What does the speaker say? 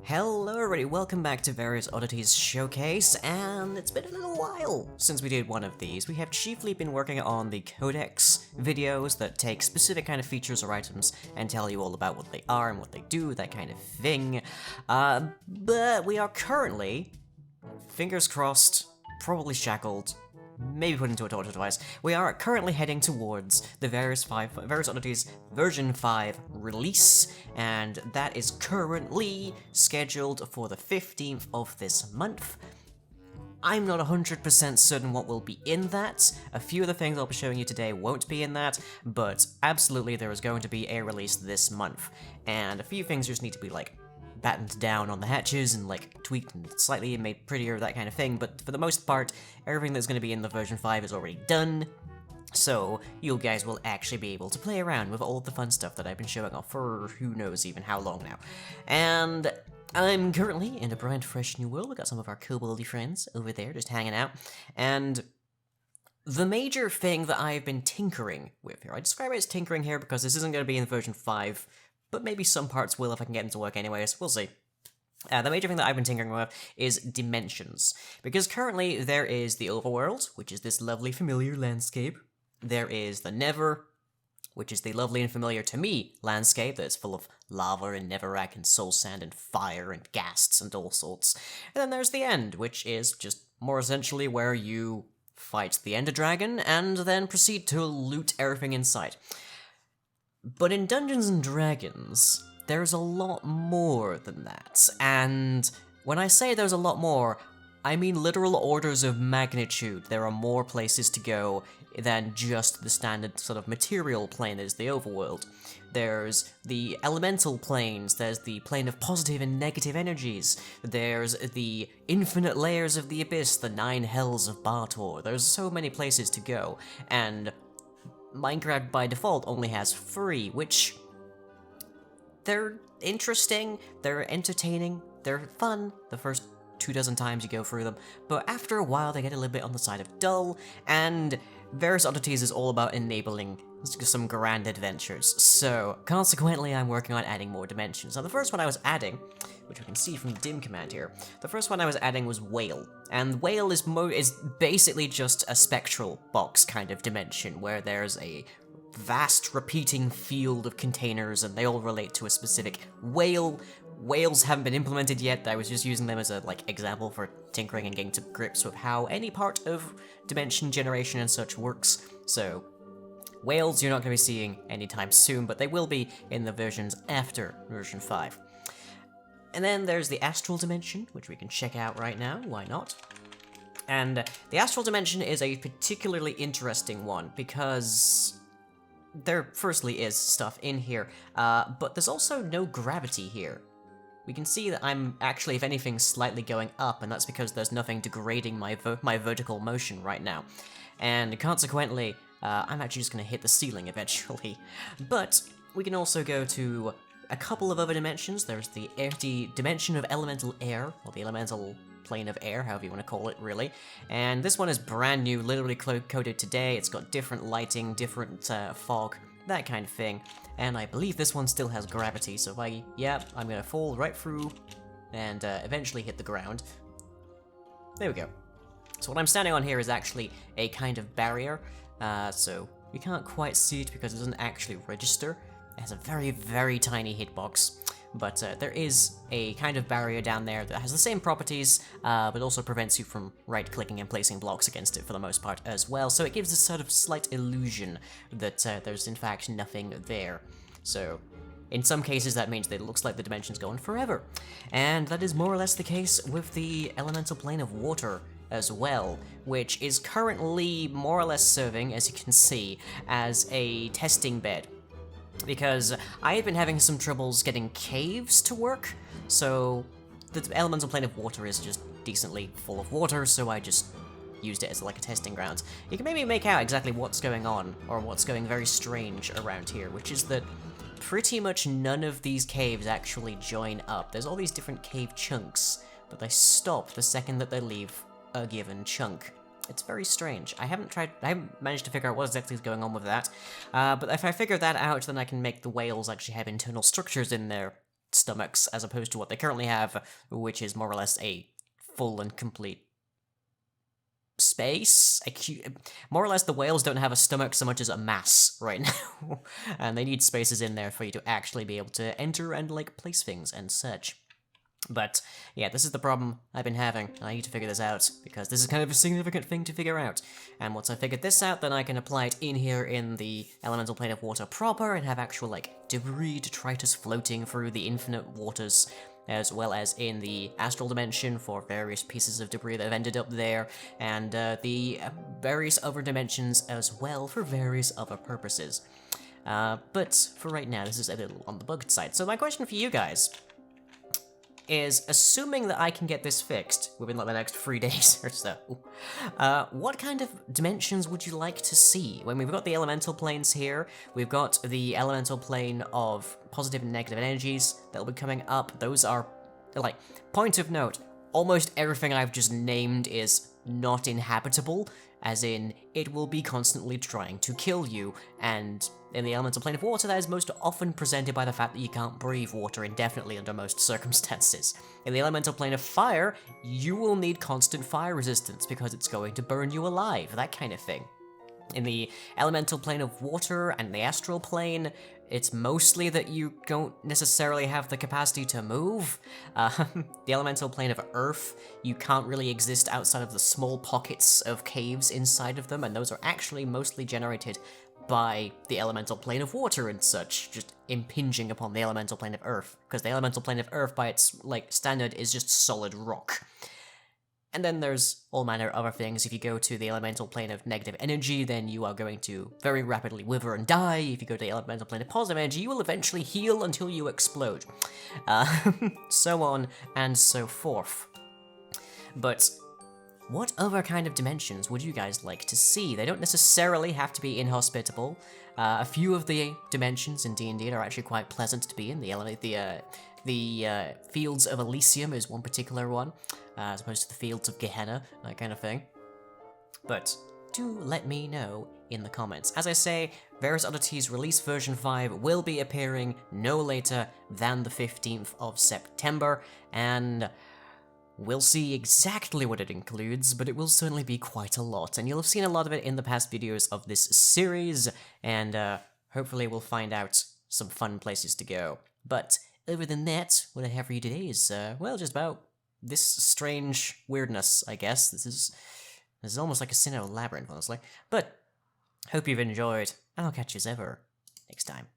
Hello everybody, welcome back to various Oddities Showcase, and it's been a little while since we did one of these. We have chiefly been working on the Codex videos that take specific kind of features or items and tell you all about what they are and what they do, that kind of thing. But we are currently, fingers crossed, probably shackled, maybe put into a torture device. We are currently heading towards the various Oddities version 5 release, and that is currently scheduled for the 15th of this month. I'm not 100% certain what will be in that. A few of the things I'll be showing you today won't be in that, but absolutely there is going to be a release this month. And a few things just need to be, battened down on the hatches and, tweaked and slightly made prettier, that kind of thing, but for the most part, everything that's going to be in the version 5 is already done, so you guys will actually be able to play around with all of the fun stuff that I've been showing off for who knows even how long now. And I'm currently in a bright, fresh new world. We've got some of our koboldy friends over there just hanging out, and the major thing that I've been tinkering with here, I describe it as tinkering here because this isn't going to be in version 5, but maybe some parts will if I can get them to work anyways, we'll see. The major thing that I've been tinkering with is dimensions, because currently there is the overworld, which is this lovely familiar landscape. There is the Nether, which is the lovely and familiar to me landscape that's full of lava and netherrack and soul sand and fire and ghasts and all sorts. And then there's the End, which is just more essentially where you fight the Ender Dragon and then proceed to loot everything in sight. But in Dungeons & Dragons, there's a lot more than that, and when I say there's a lot more, I mean literal orders of magnitude. There are more places to go than just the standard sort of material plane that is the overworld. There's the elemental planes, there's the plane of positive and negative energies, there's the infinite layers of the abyss, the 9 hells of Bartor. There's so many places to go, and Minecraft by default only has 3, which they're interesting, they're entertaining, they're fun the first 24 times you go through them, but after a while they get a little bit on the side of dull, and Various Oddities is all about enabling some grand adventures, so consequently I'm working on adding more dimensions. Now the first one I was adding, which we can see from the dim command here, the first one I was adding was Whale, and Whale is basically just a spectral box kind of dimension, where there's a vast repeating field of containers and they all relate to a specific whale. Whales haven't been implemented yet, I was just using them as a example for tinkering and getting to grips with how any part of dimension generation and such works, so whales you're not going to be seeing anytime soon, but they will be in the versions after version 5. And then there's the Astral Dimension, which we can check out right now, why not? And the Astral Dimension is a particularly interesting one, because there firstly is stuff in here, but there's also no gravity here. We can see that I'm actually, if anything, slightly going up, and that's because there's nothing degrading my vertical motion right now. And consequently, I'm actually just going to hit the ceiling eventually. But we can also go to a couple of other dimensions. There's the dimension of elemental air, or the elemental plane of air, however you want to call it, really. And this one is brand new, literally coded today. It's got different lighting, different fog, that kind of thing. And I believe this one still has gravity, so I'm gonna fall right through and eventually hit the ground. There we go. So what I'm standing on here is actually a kind of barrier, so you can't quite see it because it doesn't actually register. It has a very, very tiny hitbox, but there is a kind of barrier down there that has the same properties, but also prevents you from right-clicking and placing blocks against it for the most part as well, so it gives this sort of slight illusion that there's in fact nothing there. So in some cases that means that it looks like the dimension's going forever, and that is more or less the case with the elemental plane of water as well, which is currently more or less serving, as you can see, as a testing bed. Because I have been having some troubles getting caves to work, so the elemental plane of water is just decently full of water, so I just used it as a testing ground. You can maybe make out exactly what's going on, or what's going very strange around here, which is that pretty much none of these caves actually join up. There's all these different cave chunks, but they stop the second that they leave a given chunk. It's very strange. I haven't managed to figure out what exactly is going on with that, but if I figure that out, then I can make the whales actually have internal structures in there stomachs as opposed to what they currently have, which is more or less a full and complete space. More or less, the whales don't have a stomach so much as a mass right now, and they need spaces in there for you to actually be able to enter and, like, place things and such. But, yeah, this is the problem I've been having, and I need to figure this out, because this is kind of a significant thing to figure out. And once I figured this out, then I can apply it in here in the elemental plane of water proper, and have actual, like, debris detritus floating through the infinite waters, as well as in the astral dimension for various pieces of debris that have ended up there, and the various other dimensions as well for various other purposes. But for right now, this is a little on the bugged side. So my question for you guys is, assuming that I can get this fixed within like the next 3 days or so, what kind of dimensions would you like to see? When we've got the elemental planes here, we've got the elemental plane of positive and negative energies that'll be coming up. Those are, like, point of note, almost everything I've just named is not inhabitable, as in, it will be constantly trying to kill you, and in the elemental plane of water, that is most often presented by the fact that you can't breathe water indefinitely under most circumstances. In the elemental plane of fire, you will need constant fire resistance because it's going to burn you alive, that kind of thing. In the elemental plane of water and the astral plane, it's mostly that you don't necessarily have the capacity to move. The elemental plane of earth, you can't really exist outside of the small pockets of caves inside of them, and those are actually mostly generated by the elemental plane of water and such, just impinging upon the elemental plane of earth, because the elemental plane of earth by its, like, standard is just solid rock. And then there's all manner of other things. If you go to the elemental plane of negative energy, then you are going to very rapidly wither and die. If you go to the elemental plane of positive energy, you will eventually heal until you explode. So on and so forth. But what other kind of dimensions would you guys like to see? They don't necessarily have to be inhospitable. A few of the dimensions in D&D are actually quite pleasant to be in. The Fields of Elysium is one particular one, as opposed to the Fields of Gehenna, that kind of thing. But do let me know in the comments. As I say, Various Oddities Release version 5 will be appearing no later than the 15th of September, and we'll see exactly what it includes, but it will certainly be quite a lot, and you'll have seen a lot of it in the past videos of this series, and hopefully we'll find out some fun places to go. But other than that, what I have for you today is, well, just about this strange weirdness, I guess. This is almost like a Sinnoh labyrinth, honestly. But hope you've enjoyed, and I'll catch you ever next time.